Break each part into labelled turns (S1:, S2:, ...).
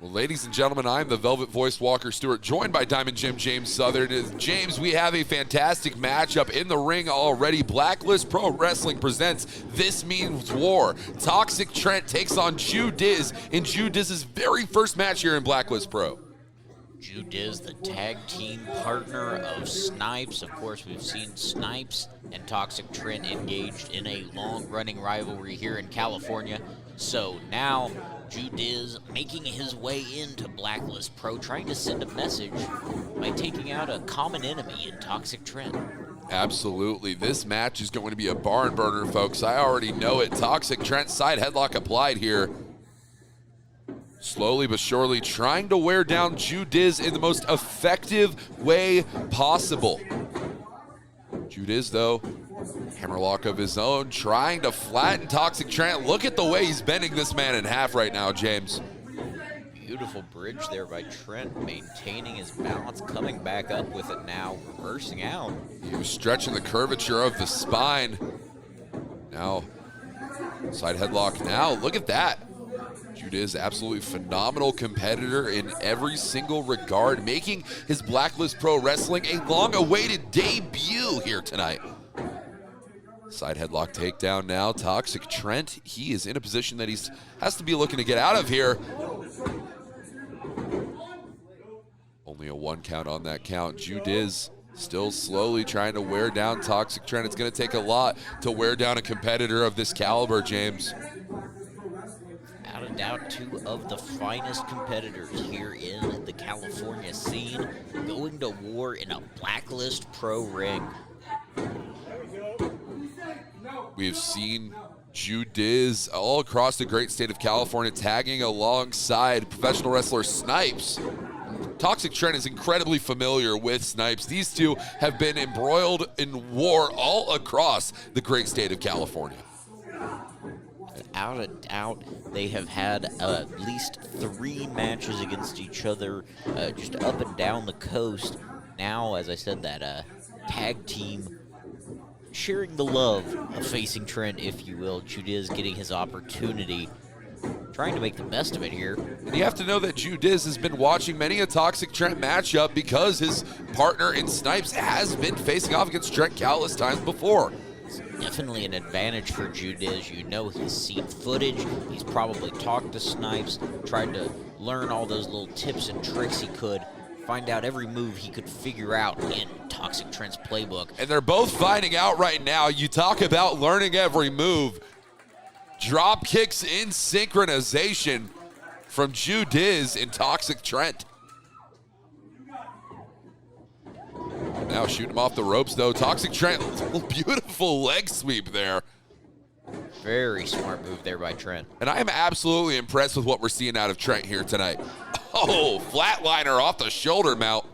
S1: Well, ladies and gentlemen, I'm the Velvet Voice Walker Stewart, joined by Diamond Jim James Southern. James, we have a fantastic matchup in the ring already. Blacklist Pro Wrestling presents This Means War. ToxicTrent takes on JuDizz in JuDizz's very first match here in Blacklist Pro.
S2: JuDizz, the tag team partner of Snipes. Of course, we've seen Snipes and ToxicTrent engaged in a long-running rivalry here in California. So now, JuDizz making his way into Blacklist Pro, trying to send a message by taking out a common enemy in ToxicTrent.
S1: Absolutely. This match is going to be a barn burner, folks. I already know it. ToxicTrent side headlock applied here. Slowly but surely trying to wear down JuDizz in the most effective way possible. JuDizz, though, hammerlock of his own, trying to flatten ToxicTrent. Look at the way he's bending this man in half right now, James.
S2: Beautiful bridge there by Trent, maintaining his balance, coming back up with it now, reversing out.
S1: He was stretching the curvature of the spine. Now, side headlock now. Look at that. JuDizz, absolutely phenomenal competitor in every single regard, making his Blacklist Pro Wrestling a long-awaited debut here tonight. Side headlock takedown now. ToxicTrent, he is in a position that he has to be looking to get out of here. Only a 1 count on that count. JuDizz still slowly trying to wear down ToxicTrent. It's going to take a lot to wear down a competitor of this caliber, James.
S2: Without a doubt, two of the finest competitors here in the California scene going to war in a Blacklist Pro ring.
S1: We've seen JuDizz all across the great state of California tagging alongside professional wrestler Snipes. ToxicTrent is incredibly familiar with Snipes. These two have been embroiled in war all across the great state of California.
S2: Without a doubt, they have had at least 3 matches against each other just up and down the coast. Now, as I said, that tag team sharing the love of facing Trent, if you will. JuDizz getting his opportunity, trying to make the best of it here.
S1: And you have to know that JuDizz has been watching many a ToxicTrent matchup because his partner in Snipes has been facing off against Trent countless times before.
S2: It's definitely an advantage for JuDizz. You know, he's seen footage. He's probably talked to Snipes, tried to learn all those little tips and tricks he could, find out every move he could figure out in ToxicTrent's playbook.
S1: And they're both finding out right now. You talk about learning every move. Drop kicks in synchronization from JuDizz and ToxicTrent. Now shooting him off the ropes, though. ToxicTrent, beautiful leg sweep there.
S2: Very smart move there by Trent.
S1: And I am absolutely impressed with what we're seeing out of Trent here tonight. Oh, flatliner off the shoulder mount.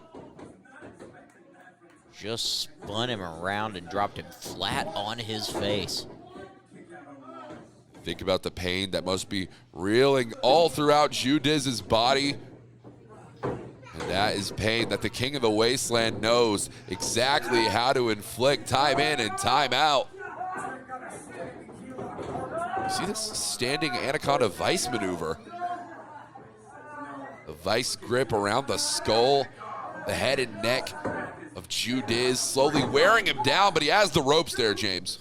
S2: Just spun him around and dropped him flat on his face.
S1: Think about the pain that must be reeling all throughout JuDizz's body. And that is pain that the King of the Wasteland knows exactly how to inflict time in and time out. See this standing Anaconda Vice maneuver. The Vice grip around the skull, the head and neck of JuDizz, slowly wearing him down, but he has the ropes there, James.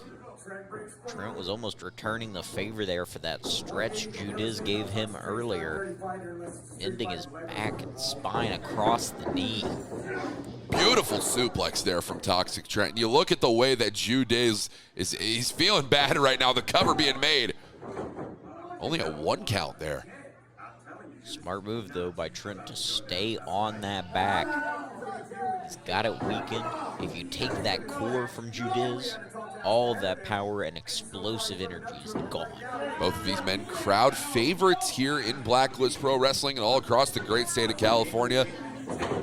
S2: Trent was almost returning the favor there for that stretch JuDizz gave him earlier, ending his back and spine across the knee.
S1: Beautiful suplex there from ToxicTrent. And you look at the way that JuDizz he's feeling bad right now, the cover being made. Only a 1 count there.
S2: Smart move, though, by Trent to stay on that back. He's got it weakened. If you take that core from JuDizz, all that power and explosive energy is gone.
S1: Both of these men crowd favorites here in Blacklist Pro Wrestling and all across the great state of California.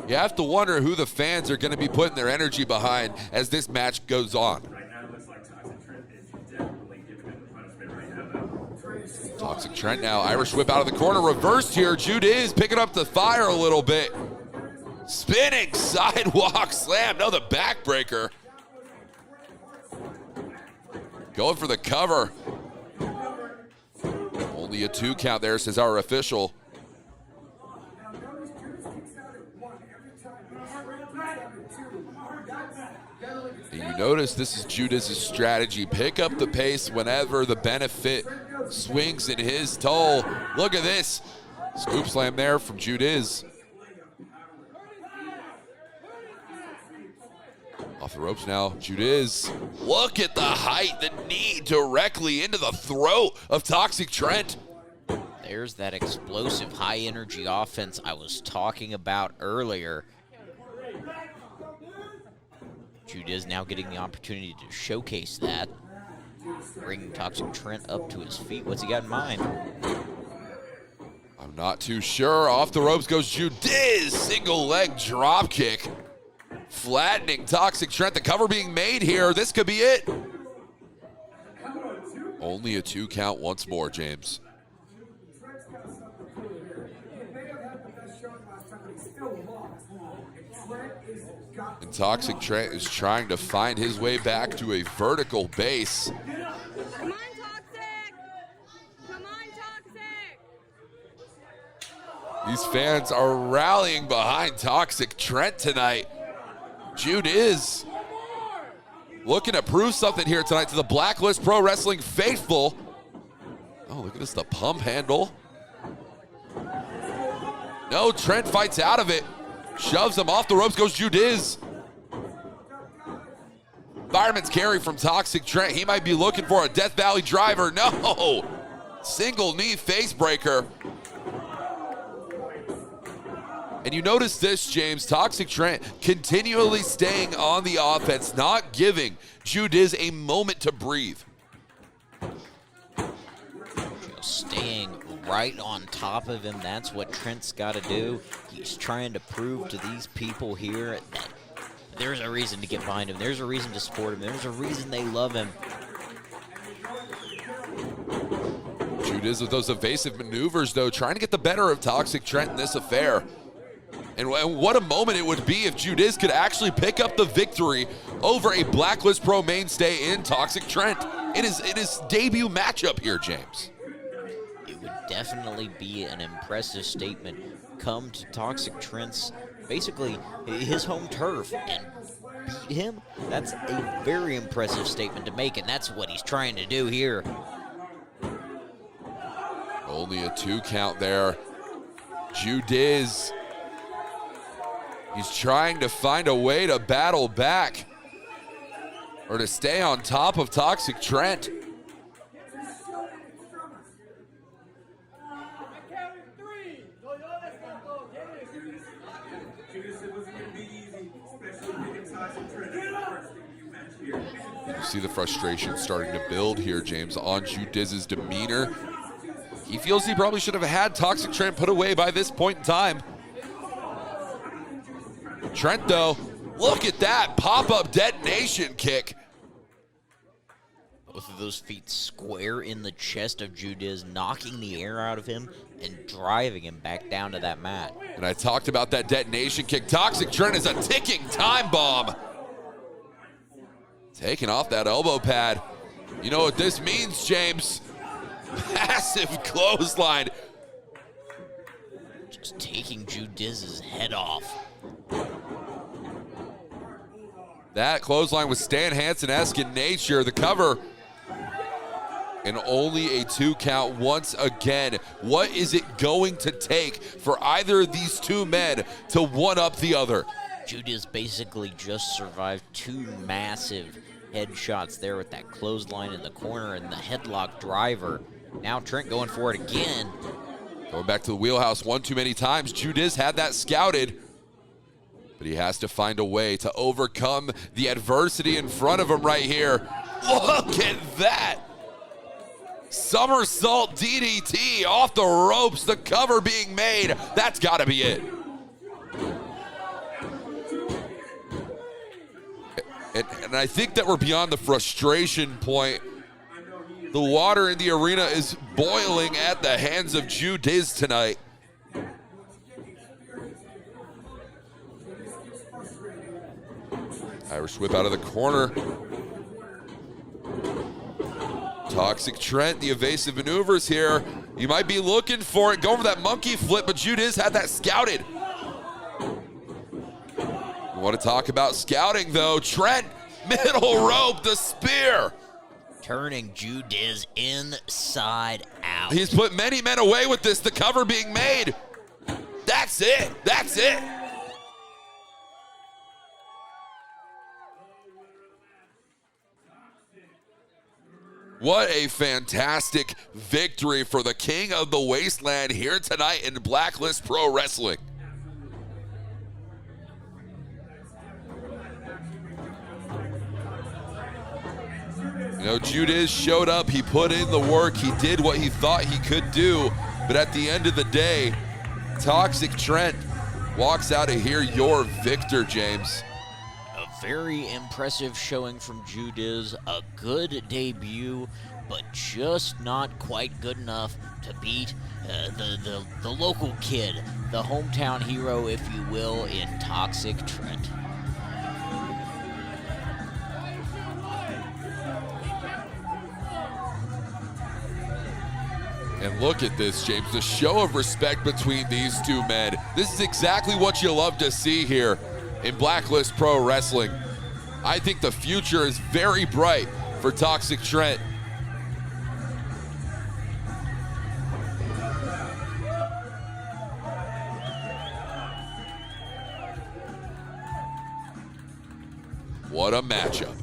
S1: You have to wonder who the fans are going to be putting their energy behind as this match goes on. ToxicTrent now, Irish whip out of the corner, reversed here. JuDizz picking up the fire a little bit. Spinning sidewalk slam, no, the backbreaker. Going for the cover. Only a 2 count there, says our official. You notice this is JuDizz's strategy. Pick up the pace whenever the benefit swings in his toll. Look at this. Scoop slam there from JuDizz. Off the ropes now, JuDizz. Look at the height, the knee directly into the throat of ToxicTrent.
S2: There's that explosive high-energy offense I was talking about earlier. JuDizz now getting the opportunity to showcase that. Bringing ToxicTrent up to his feet. What's he got in mind?
S1: I'm not too sure. Off the ropes goes JuDizz. Single leg drop kick. Flattening ToxicTrent. The cover being made here. This could be it. Only a 2 count once more, James. And ToxicTrent is trying to find his way back to a vertical base.
S3: Come on, Toxic! Come on, Toxic!
S1: These fans are rallying behind ToxicTrent tonight. JuDizz looking to prove something here tonight to the Blacklist Pro Wrestling faithful. Oh, look at this, the pump handle. No, Trent fights out of it. Shoves him off the ropes, goes JuDizz. Fireman's carry from ToxicTrent. He might be looking for a Death Valley driver. No! Single knee face breaker. And you notice this, James. ToxicTrent continually staying on the offense, not giving JuDizz a moment to breathe.
S2: Staying right on top of him. That's what Trent's got to do. He's trying to prove to these people here that there's a reason to get behind him. There's a reason to support him. There's a reason they love him.
S1: JuDizz with those evasive maneuvers, though, trying to get the better of ToxicTrent in this affair. And what a moment it would be if JuDizz could actually pick up the victory over a Blacklist Pro mainstay in ToxicTrent in his debut matchup here, James.
S2: It would definitely be an impressive statement. Come to ToxicTrent's, basically his home turf, and beat him. That's a very impressive statement to make, and that's what he's trying to do here.
S1: Only a 2 count there. JuDizz. He's trying to find a way to battle back or to stay on top of ToxicTrent. You see the frustration starting to build here, James, on JuDizz's demeanor. He feels he probably should have had ToxicTrent put away by this point in time. Trent, though, look at that pop-up detonation kick.
S2: Both of those feet square in the chest of JuDizz, knocking the air out of him and driving him back down to that mat.
S1: And I talked about that detonation kick. ToxicTrent is a ticking time bomb. Taking off that elbow pad. You know what this means, James? Massive clothesline.
S2: Just taking JuDizz's head off.
S1: That clothesline was Stan Hansen-esque in nature. The cover, and only a 2 count once again. What is it going to take for either of these two men to one-up the other?
S2: JuDizz basically just survived 2 massive headshots there with that clothesline in the corner and the headlock driver. Now Trent going for it again.
S1: Going back to the wheelhouse one too many times. JuDizz had that scouted, but he has to find a way to overcome the adversity in front of him right here. Look at that. Somersault DDT off the ropes, the cover being made. That's got to be it. And I think that we're beyond the frustration point. The water in the arena is boiling at the hands of JuDizz tonight. Irish whip out of the corner. ToxicTrent, the evasive maneuvers here. You might be looking for it, going for that monkey flip, but JuDizz had that scouted. We want to talk about scouting, though. Trent Middle rope, the spear.
S2: Turning JuDizz inside out.
S1: He's put many men away with this. The cover being made. That's it. That's it. What a fantastic victory for the King of the Wasteland here tonight in Blacklist Pro Wrestling. You know, JuDizz showed up, he put in the work, he did what he thought he could do, but at the end of the day, ToxicTrent walks out of here your victor, James.
S2: A very impressive showing from JuDizz, a good debut, but just not quite good enough to beat the local kid, the hometown hero, if you will, in ToxicTrent.
S1: And look at this, James, the show of respect between these two men. This is exactly what you love to see here in Blacklist Pro Wrestling. I think the future is very bright for ToxicTrent. What a matchup.